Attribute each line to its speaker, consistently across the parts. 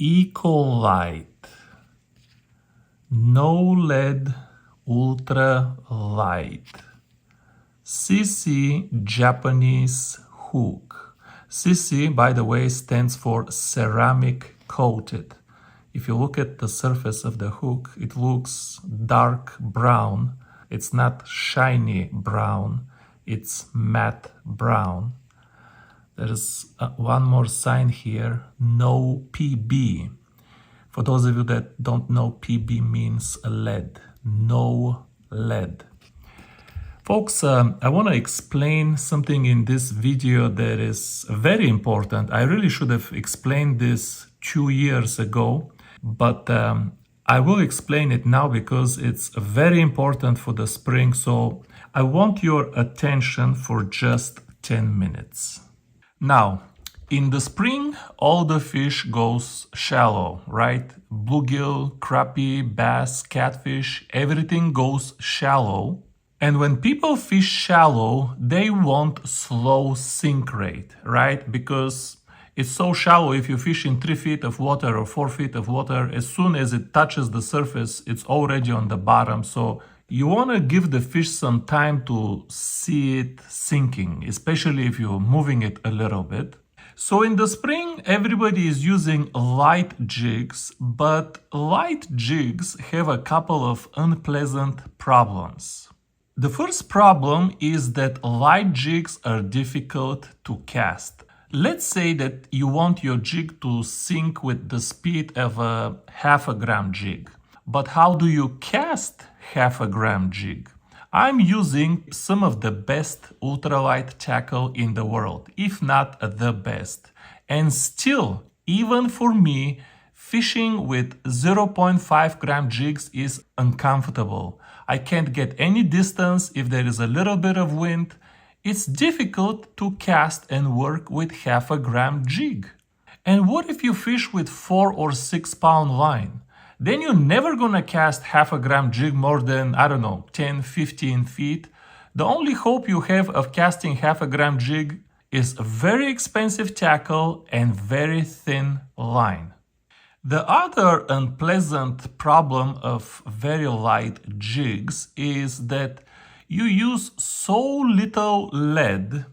Speaker 1: Eolite, no lead ultralight, CC Japanese hook. CC, by the way, stands for ceramic coated. If you look at the surface of the hook, it looks dark brown. It's not shiny brown, it's matte brown. There's one more sign here, no PB. For those of you that don't know, PB means lead, no lead. Folks, I want to explain something in this video that is very important. I really should have explained this 2 years ago, but I will explain it now because it's very important for the spring. So I want your attention for just 10 minutes. Now, in the spring, all the fish goes shallow, right? Bluegill, crappie, bass, catfish, everything goes shallow. And when people fish shallow, they want slow sink rate, right? Because it's so shallow, if you fish in 3 feet of water or 4 feet of water, as soon as it touches the surface, it's already on the bottom. So you want to give the fish some time to see it sinking, especially if you're moving it a little bit. So in the spring, everybody is using light jigs, but light jigs have a couple of unpleasant problems. The first problem is that light jigs are difficult to cast. Let's say that you want your jig to sink with the speed of a half a gram jig. But how do you cast half a gram jig? I'm using some of the best ultralight tackle in the world, if not the best. And still, even for me, fishing with 0.5 gram jigs is uncomfortable. I can't get any distance if there is a little bit of wind. It's difficult to cast and work with half a gram jig. And what if you fish with 4 or 6 pound line? Then you're never gonna cast half a gram jig more than, 10, 15 feet. The only hope you have of casting half a gram jig is a very expensive tackle and very thin line. The other unpleasant problem of very light jigs is that you use so little lead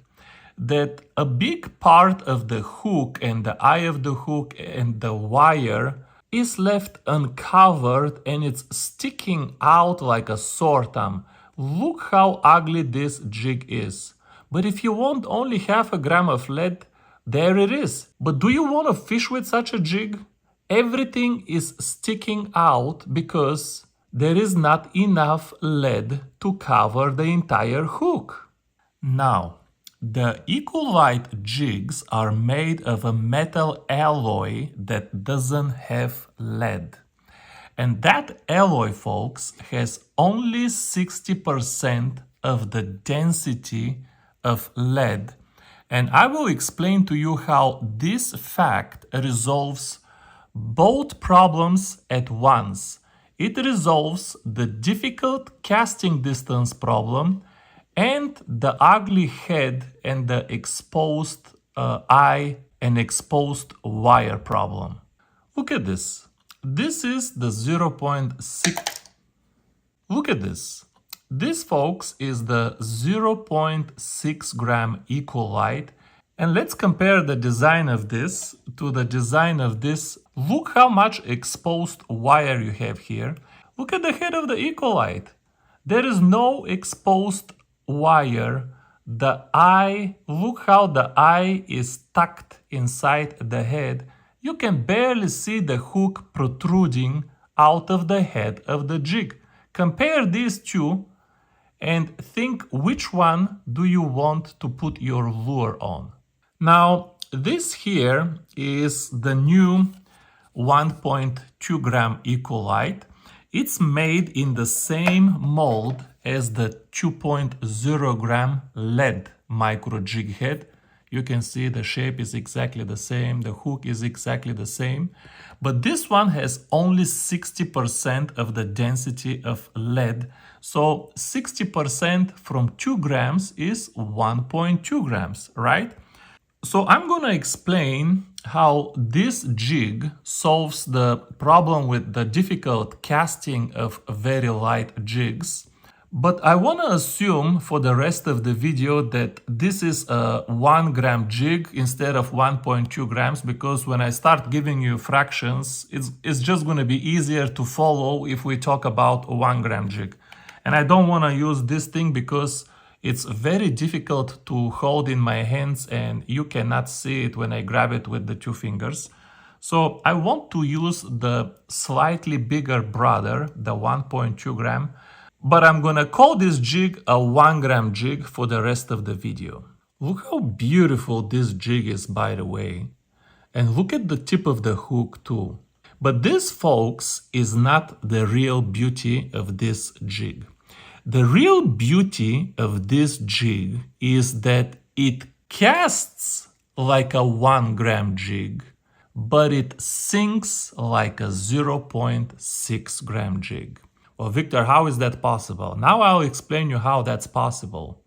Speaker 1: that a big part of the hook and the eye of the hook and the wire is left uncovered and it's sticking out like a sore thumb. Look how ugly this jig is. But if you want only half a gram of lead, there it is. But do you want to fish with such a jig? Everything is sticking out because there is not enough lead to cover the entire hook. Now, the Eolite jigs are made of a metal alloy that doesn't have lead. And that alloy, folks, has only 60% of the density of lead. And I will explain to you how this fact resolves both problems at once. It resolves the difficult casting distance problem and the ugly head and the exposed eye and exposed wire problem. Look at this. This is the 0.6. Look at this. This, folks, is the 0.6 gram Eolite. And let's compare the design of this to the design of this. Look how much exposed wire you have here. Look at the head of the Eolite. There is no exposed wire. The eye, look how the eye is tucked inside the head. You can barely see the hook protruding out of the head of the jig. Compare these two and think which one do you want to put your lure on. Now, this here is the new 1.2 gram Eolite. It's made in the same mold as the 2.0 gram lead micro jig head. You can see the shape is exactly the same, the hook is exactly the same, but this one has only 60% of the density of lead. So 60% from 2 grams is 1.2 grams, right? So I'm gonna explain how this jig solves the problem with the difficult casting of very light jigs. But I want to assume for the rest of the video that this is a 1 gram jig instead of 1.2 grams, because when I start giving you fractions, it's just going to be easier to follow if we talk about a 1 gram jig. And I don't want to use this thing because it's very difficult to hold in my hands and you cannot see it when I grab it with the 2 fingers. So I want to use the slightly bigger brother, the 1.2 gram. But I'm gonna call this jig a 1 gram jig for the rest of the video. Look how beautiful this jig is, by the way. And look at the tip of the hook too. But this, folks, is not the real beauty of this jig. The real beauty of this jig is that it casts like a 1 gram jig, but it sinks like a 0.6 gram jig. Well, Victor, how is that possible? Now I'll explain you how that's possible.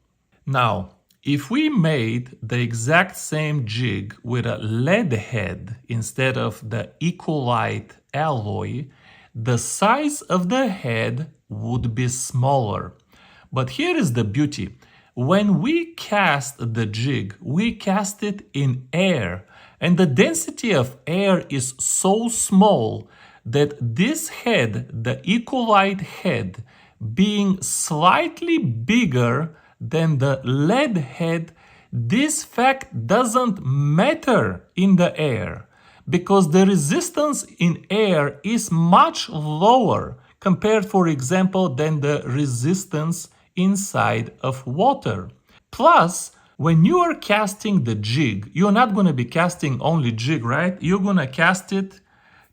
Speaker 1: Now, if we made the exact same jig with a lead head instead of the Eolite alloy, the size of the head would be smaller. But here is the beauty. When we cast the jig, we cast it in air, and the density of air is so small that this head, the Eolite head, being slightly bigger than the lead head, this fact doesn't matter in the air because the resistance in air is much lower compared, for example, than the resistance inside of water. Plus, when you are casting the jig, you're not going to be casting only jig, right? You're going to cast it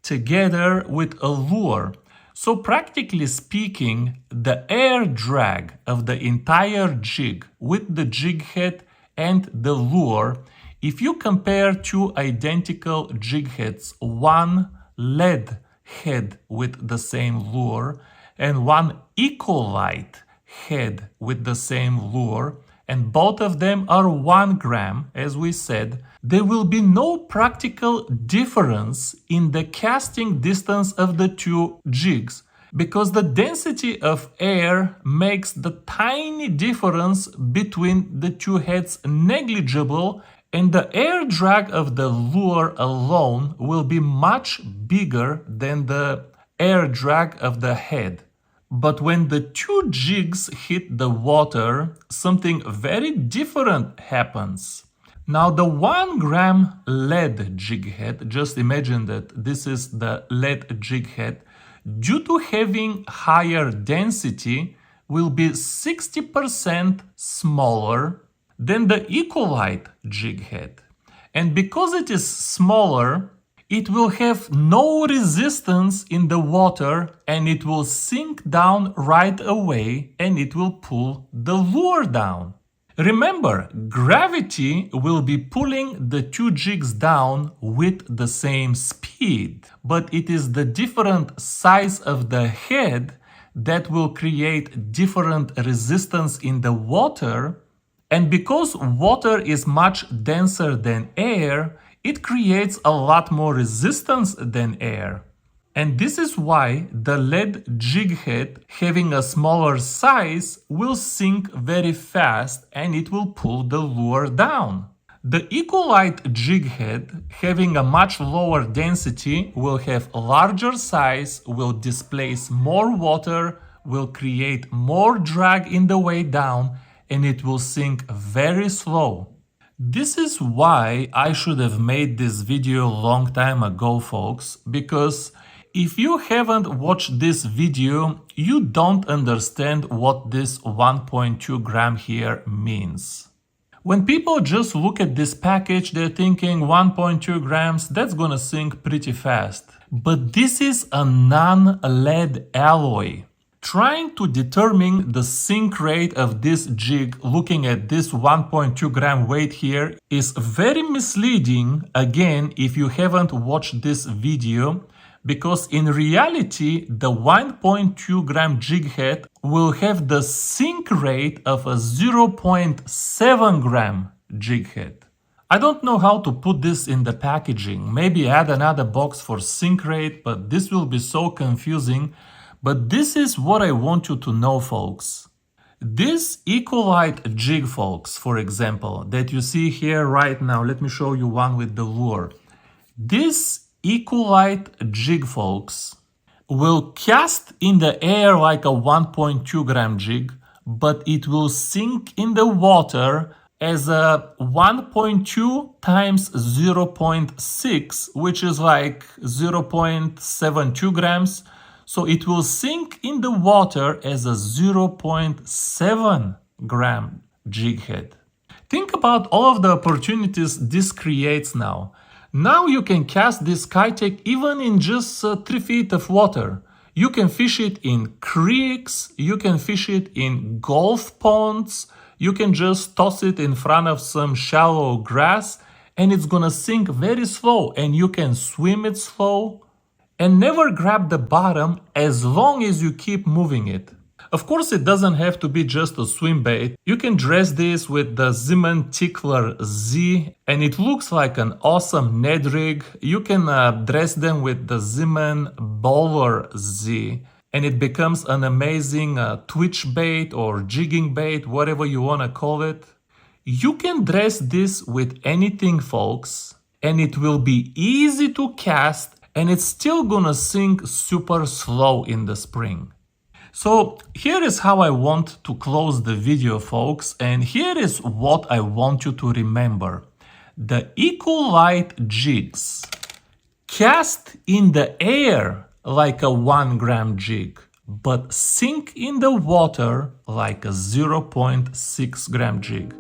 Speaker 1: together with a lure. So practically speaking, the air drag of the entire jig with the jig head and the lure, if you compare 2 identical jig heads, one lead head with the same lure and one Eolite head with the same lure, and both of them are 1 gram, as we said, there will be no practical difference in the casting distance of the 2 jigs because the density of air makes the tiny difference between the 2 heads negligible, and the air drag of the lure alone will be much bigger than the air drag of the head. But when the 2 jigs hit the water, something very different happens. Now the 1 gram lead jig head, just imagine that this is the lead jig head, due to having higher density, will be 60% smaller than the Eolite jig head. And because it is smaller, it will have no resistance in the water and it will sink down right away and it will pull the lure down. Remember, gravity will be pulling the 2 jigs down with the same speed, but it is the different size of the head that will create different resistance in the water. And because water is much denser than air, it creates a lot more resistance than air. And this is why the lead jig head, having a smaller size, will sink very fast and it will pull the lure down. The Eolite jig head, having a much lower density, will have a larger size, will displace more water, will create more drag in the way down, and it will sink very slow. This is why I should have made this video a long time ago, folks, because if you haven't watched this video, you don't understand what this 1.2 gram here means. When people just look at this package, they're thinking 1.2 grams, that's gonna sink pretty fast. But this is a non-lead alloy. Trying to determine the sink rate of this jig looking at this 1.2 gram weight here is very misleading, again, if you haven't watched this video, because in reality, the 1.2 gram jig head will have the sink rate of a 0.7 gram jig head. I don't know how to put this in the packaging. Maybe add another box for sink rate, but this will be so confusing. But this is what I want you to know, folks. This Eolite jig, folks, for example, that you see here right now, let me show you one with the lure. This Eolite jig, folks, will cast in the air like a 1.2 gram jig, but it will sink in the water as a 1.2 times 0.6, which is like 0.72 grams. So it will sink in the water as a 0.7 gram jig head. Think about all of the opportunities this creates now. Now you can cast this Kitech even in just 3 feet of water. You can fish it in creeks, you can fish it in golf ponds, you can just toss it in front of some shallow grass and it's gonna sink very slow and you can swim it slow and never grab the bottom as long as you keep moving it. Of course, it doesn't have to be just a swim bait. You can dress this with the Zeman Tickler Z and it looks like an awesome Ned rig. You can dress them with the Zeman Bowler Z and it becomes an amazing twitch bait or jigging bait, whatever you want to call it. You can dress this with anything, folks, and it will be easy to cast and it's still gonna sink super slow in the spring. So here is how I want to close the video, folks, and here is what I want you to remember. The Eolite jigs cast in the air like a 1 gram jig, but sink in the water like a 0.6 gram jig.